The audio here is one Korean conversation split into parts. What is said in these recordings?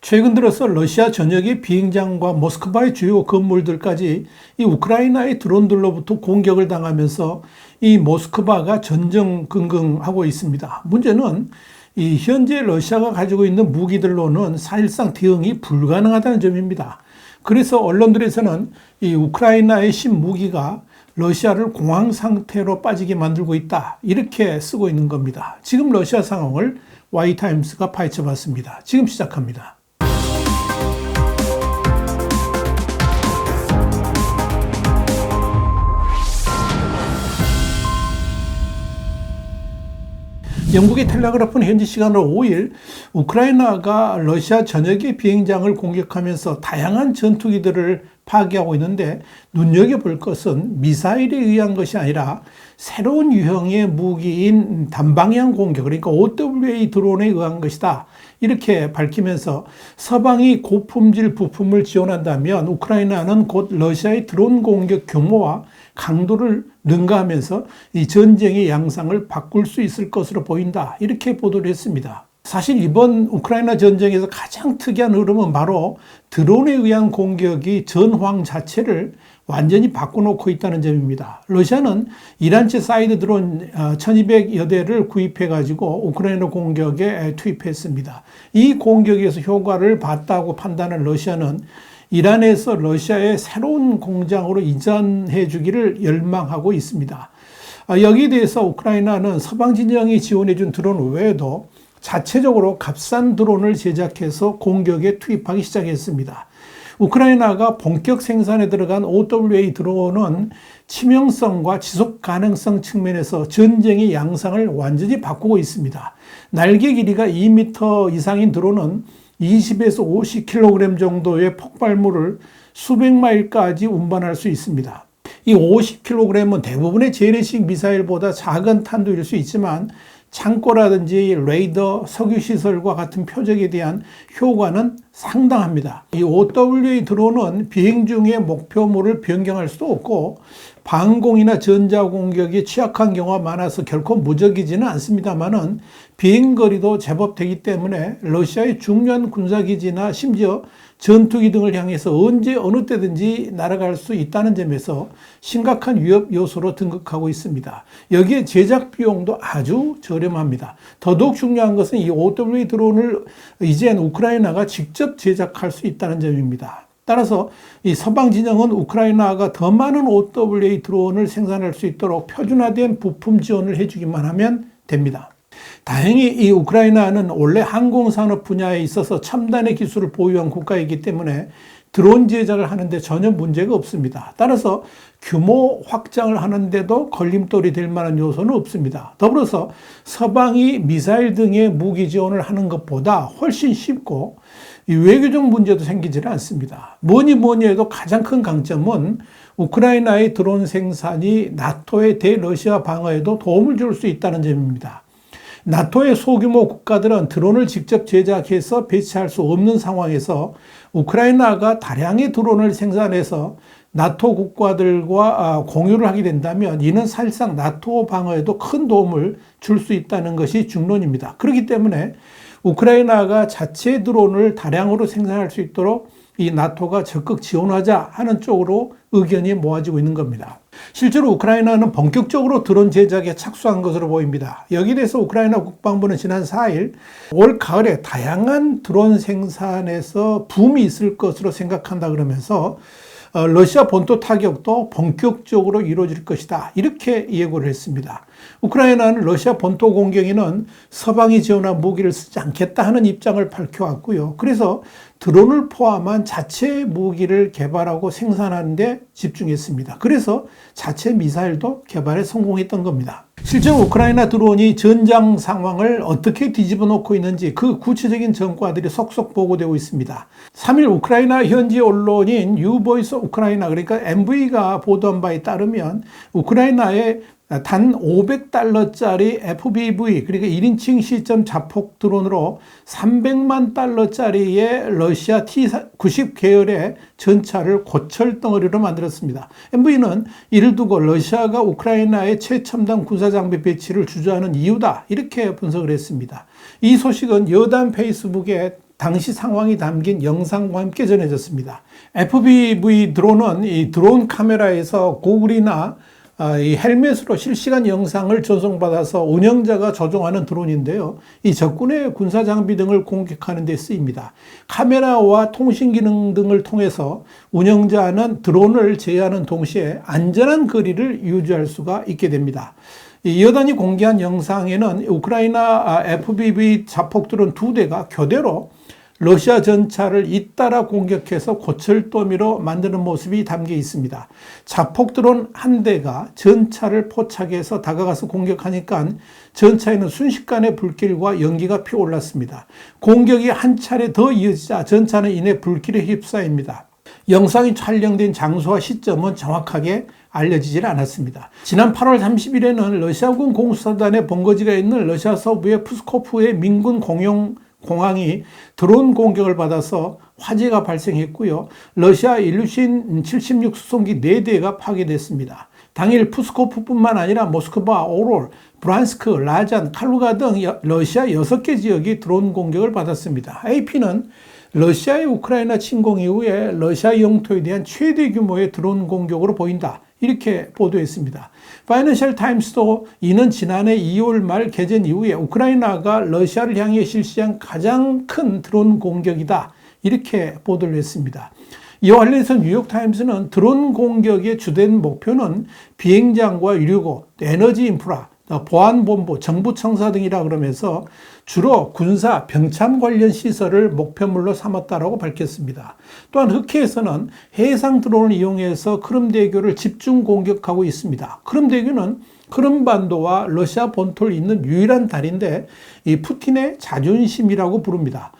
최근 들어서 러시아 전역의 비행장과 모스크바의 주요 건물들까지 이 우크라이나의 드론들로부터 공격을 당하면서 이 모스크바가 전전긍긍하고 있습니다. 문제는 이 현재 러시아가 가지고 있는 무기들로는 사실상 대응이 불가능하다는 점입니다. 그래서 언론들에서는 이 우크라이나의 신무기가 러시아를 공황 상태로 빠지게 만들고 있다, 이렇게 쓰고 있는 겁니다. 지금 러시아 상황을 Y타임스가 파헤쳐봤습니다. 지금 시작합니다. 영국의 텔레그라프는 현지 시간으로 5일 우크라이나가 러시아 전역의 비행장을 공격하면서 다양한 전투기들을 파괴하고 있는데, 눈여겨볼 것은 미사일에 의한 것이 아니라 새로운 유형의 무기인 단방향 공격, 그러니까 OWA 드론에 의한 것이다, 이렇게 밝히면서 서방이 고품질 부품을 지원한다면 우크라이나는 곧 러시아의 드론 공격 규모와 강도를 능가하면서 이 전쟁의 양상을 바꿀 수 있을 것으로 보인다, 이렇게 보도를 했습니다. 사실 이번 우크라이나 전쟁에서 가장 특이한 흐름은 바로 드론에 의한 공격이 전황 자체를 완전히 바꿔놓고 있다는 점입니다. 러시아는 이란제 사이드 드론 1200여 대를 구입해가지고 우크라이나 공격에 투입했습니다. 이 공격에서 효과를 봤다고 판단한 러시아는 이란에서 러시아의 새로운 공장으로 이전해 주기를 열망하고 있습니다. 여기에 대해서 우크라이나는 서방 진영이 지원해 준 드론 외에도 자체적으로 값싼 드론을 제작해서 공격에 투입하기 시작했습니다. 우크라이나가 본격 생산에 들어간 OWA 드론은 치명성과 지속 가능성 측면에서 전쟁의 양상을 완전히 바꾸고 있습니다. 날개 길이가 2m 이상인 드론은 20에서 50kg 정도의 폭발물을 수백 마일까지 운반할 수 있습니다. 이 50kg은 대부분의 재래식 미사일보다 작은 탄두일 수 있지만 창고라든지 레이더, 석유시설과 같은 표적에 대한 효과는 상당합니다. 이 OWA 드론은 비행 중에 목표물을 변경할 수도 없고 방공이나 전자공격에 취약한 경우가 많아서 결코 무적이지는 않습니다만은 비행거리도 제법 되기 때문에 러시아의 중요한 군사기지나 심지어 전투기 등을 향해서 언제 어느 때든지 날아갈 수 있다는 점에서 심각한 위협 요소로 등극하고 있습니다. 여기에 제작 비용도 아주 저렴합니다. 더더욱 중요한 것은 이 OWA 드론을 이젠 우크라이나가 직접 제작할 수 있다는 점입니다. 따라서 이 서방 진영은 우크라이나가 더 많은 OWA 드론을 생산할 수 있도록 표준화된 부품 지원을 해주기만 하면 됩니다. 다행히 이 우크라이나는 원래 항공산업 분야에 있어서 첨단의 기술을 보유한 국가이기 때문에 드론 제작을 하는데 전혀 문제가 없습니다. 따라서 규모 확장을 하는데도 걸림돌이 될 만한 요소는 없습니다. 더불어서 서방이 미사일 등의 무기 지원을 하는 것보다 훨씬 쉽고 외교적 문제도 생기지는 않습니다. 뭐니 해도 가장 큰 강점은 우크라이나의 드론 생산이 나토의 대러시아 방어에도 도움을 줄 수 있다는 점입니다. 나토의 소규모 국가들은 드론을 직접 제작해서 배치할 수 없는 상황에서 우크라이나가 다량의 드론을 생산해서 나토 국가들과 공유를 하게 된다면 이는 사실상 나토 방어에도 큰 도움을 줄 수 있다는 것이 중론입니다. 그렇기 때문에 우크라이나가 자체 드론을 다량으로 생산할 수 있도록 이 나토가 적극 지원하자 하는 쪽으로 의견이 모아지고 있는 겁니다. 실제로 우크라이나는 본격적으로 드론 제작에 착수한 것으로 보입니다. 여기에 대해서 우크라이나 국방부는 지난 4일 올 가을에 다양한 드론 생산에서 붐이 있을 것으로 생각한다 그러면서 러시아 본토 타격도 본격적으로 이루어질 것이다, 이렇게 예고를 했습니다. 우크라이나는 러시아 본토 공격에는 서방이 지원한 무기를 쓰지 않겠다 하는 입장을 밝혀왔고요. 그래서 드론을 포함한 자체 무기를 개발하고 생산하는 데 집중했습니다. 그래서 자체 미사일도 개발에 성공했던 겁니다. 실제로 우크라이나 드론이 전장 상황을 어떻게 뒤집어 놓고 있는지 그 구체적인 전과들이 속속 보고되고 있습니다. 3일 우크라이나 현지 언론인 유보이스 우크라이나, 그러니까 MV가 보도한 바에 따르면 우크라이나의 단 $500짜리 FPV, 그러니까 1인칭 시점 자폭 드론으로 $300만 러시아 T-90 계열의 전차를 고철 덩어리로 만들었습니다. MV는 이를 두고 러시아가 우크라이나의 최첨단 군사장비 배치를 주저하는 이유다, 이렇게 분석을 했습니다. 이 소식은 여단 페이스북에 당시 상황이 담긴 영상과 함께 전해졌습니다. FPV 드론은 이 드론 카메라에서 고글이나 이 헬멧으로 실시간 영상을 전송받아서 운영자가 조종하는 드론인데요. 이 적군의 군사 장비 등을 공격하는 데 쓰입니다. 카메라와 통신 기능 등을 통해서 운영자는 드론을 제어하는 동시에 안전한 거리를 유지할 수가 있게 됩니다. 이 여단이 공개한 영상에는 우크라이나 FPV 자폭 드론 2대가 교대로 러시아 전차를 잇따라 공격해서 고철도미로 만드는 모습이 담겨 있습니다. 자폭 드론 한 대가 전차를 포착해서 다가가서 공격하니까 전차에는 순식간에 불길과 연기가 피어올랐습니다. 공격이 한 차례 더 이어지자 전차는 이내 불길에 휩싸입니다. 영상이 촬영된 장소와 시점은 정확하게 알려지질 않았습니다. 지난 8월 30일에는 러시아군 공수사단의 본거지가 있는 러시아 서부의 푸스코프의 민군 공항이 드론 공격을 받아서 화재가 발생했고요. 러시아 일루신 76 수송기 4대가 파괴됐습니다. 당일 푸스코프뿐만 아니라 모스크바, 오롤, 브란스크, 라잔, 칼루가 등 러시아 6개 지역이 드론 공격을 받았습니다. AP는 러시아의 우크라이나 침공 이후에 러시아 영토에 대한 최대 규모의 드론 공격으로 보인다, 이렇게 보도했습니다. 파이낸셜 타임스도 이는 지난해 2월 말 개전 이후에 우크라이나가 러시아를 향해 실시한 가장 큰 드론 공격이다, 이렇게 보도를 했습니다. 이와 관련해서 뉴욕타임스는 드론 공격의 주된 목표는 비행장과 유류고, 에너지 인프라, 보안본부, 정부청사 등이라 그러면서 주로 군사, 병참 관련 시설을 목표물로 삼았다고 밝혔습니다. 또한 흑해에서는 해상 드론을 이용해서 크림대교를 집중 공격하고 있습니다. 크림대교는 크림반도와 러시아 본토를 잇는 유일한 다리인데 이 푸틴의 자존심이라고 부릅니다.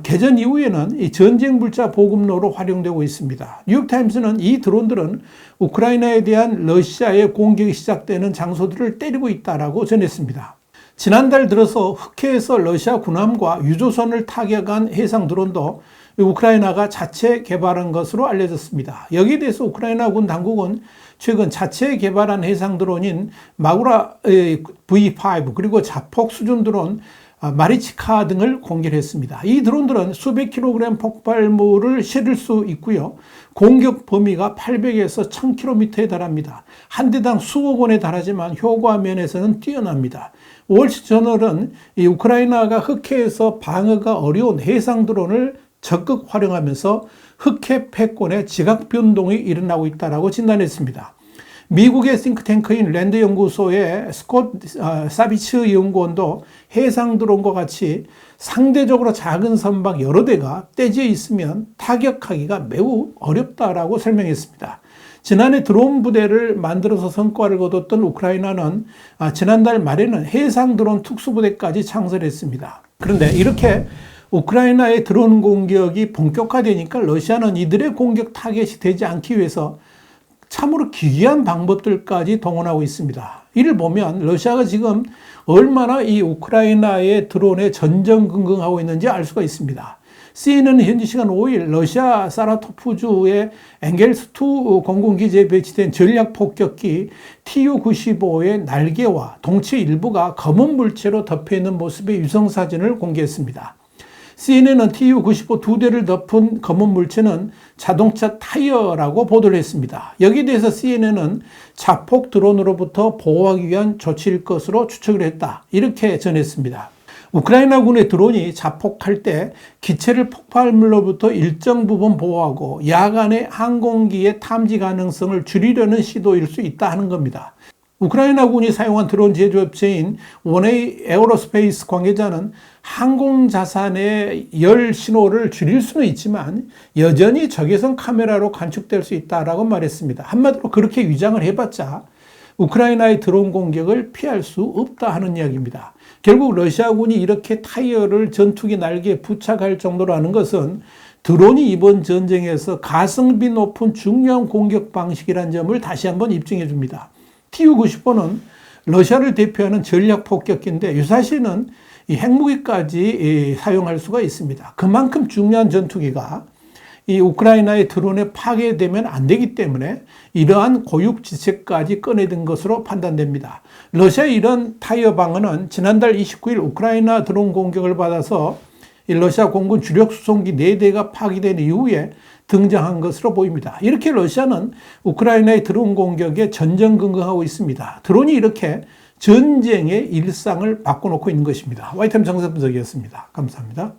개전 이후에는 이 전쟁 물자 보급로로 활용되고 있습니다. 뉴욕타임스는 이 드론들은 우크라이나에 대한 러시아의 공격이 시작되는 장소들을 때리고 있다고 전했습니다. 지난달 들어서 흑해에서 러시아 군함과 유조선을 타격한 해상 드론도 우크라이나가 자체 개발한 것으로 알려졌습니다. 여기에 대해서 우크라이나군 당국은 최근 자체 개발한 해상 드론인 마구라 V5 그리고 자폭 수준 드론 마리치카 등을 공개했습니다. 이 드론들은 수백 킬로그램 폭발물을 실을 수 있고요. 공격 범위가 800에서 1000km에 달합니다. 한 대당 수억 원에 달하지만 효과 면에서는 뛰어납니다. 월스트저널은 이 우크라이나가 흑해에서 방어가 어려운 해상 드론을 적극 활용하면서 흑해 패권의 지각 변동이 일어나고 있다고 진단했습니다. 미국의 싱크탱크인 랜드 연구소의 스콧 사비츠 연구원도 해상 드론과 같이 상대적으로 작은 선박 여러 대가 떼지어 있으면 타격하기가 매우 어렵다라고 설명했습니다. 지난해 드론 부대를 만들어서 성과를 거뒀던 우크라이나는 지난달 말에는 해상 드론 특수부대까지 창설했습니다. 그런데 이렇게 우크라이나의 드론 공격이 본격화되니까 러시아는 이들의 공격 타겟이 되지 않기 위해서 참으로 기이한 방법들까지 동원하고 있습니다. 이를 보면 러시아가 지금 얼마나 이 우크라이나의 드론에 전전긍긍하고 있는지 알 수가 있습니다. CNN은 현지 시간 5일 러시아 사라토프주의 엥겔스2 공군기지에 배치된 전략폭격기 Tu-95의 날개와 동체 일부가 검은 물체로 덮여있는 모습의 위성사진을 공개했습니다. CNN은 Tu-95 2대를 덮은 검은 물체는 자동차 타이어라고 보도를 했습니다. 여기에 대해서 CNN은 자폭 드론으로부터 보호하기 위한 조치일 것으로 추측을 했다, 이렇게 전했습니다. 우크라이나군의 드론이 자폭할 때 기체를 폭발물로부터 일정 부분 보호하고 야간에 항공기의 탐지 가능성을 줄이려는 시도일 수 있다 하는 겁니다. 우크라이나군이 사용한 드론 제조업체인 원웨이 에어로스페이스 관계자는 항공 자산의 열 신호를 줄일 수는 있지만 여전히 적외선 카메라로 관측될 수 있다라고 말했습니다. 한마디로 그렇게 위장을 해봤자 우크라이나의 드론 공격을 피할 수 없다 하는 이야기입니다. 결국 러시아군이 이렇게 타이어를 전투기 날개에 부착할 정도로 하는 것은 드론이 이번 전쟁에서 가성비 높은 중요한 공격 방식이라는 점을 다시 한번 입증해 줍니다. Tu-95는 러시아를 대표하는 전략 폭격기인데 유사시는 이 핵무기까지 사용할 수가 있습니다. 그만큼 중요한 전투기가 이 우크라이나의 드론에 파괴되면 안 되기 때문에 이러한 고육지책까지 꺼내든 것으로 판단됩니다. 러시아의 이런 타이어 방어는 지난달 29일 우크라이나 드론 공격을 받아서 이 러시아 공군 주력 수송기 4대가 파기된 이후에 등장한 것으로 보입니다. 이렇게 러시아는 우크라이나의 드론 공격에 전전긍긍하고 있습니다. 드론이 이렇게 전쟁의 일상을 바꿔놓고 있는 것입니다. YTN 정세분석이었습니다. 감사합니다.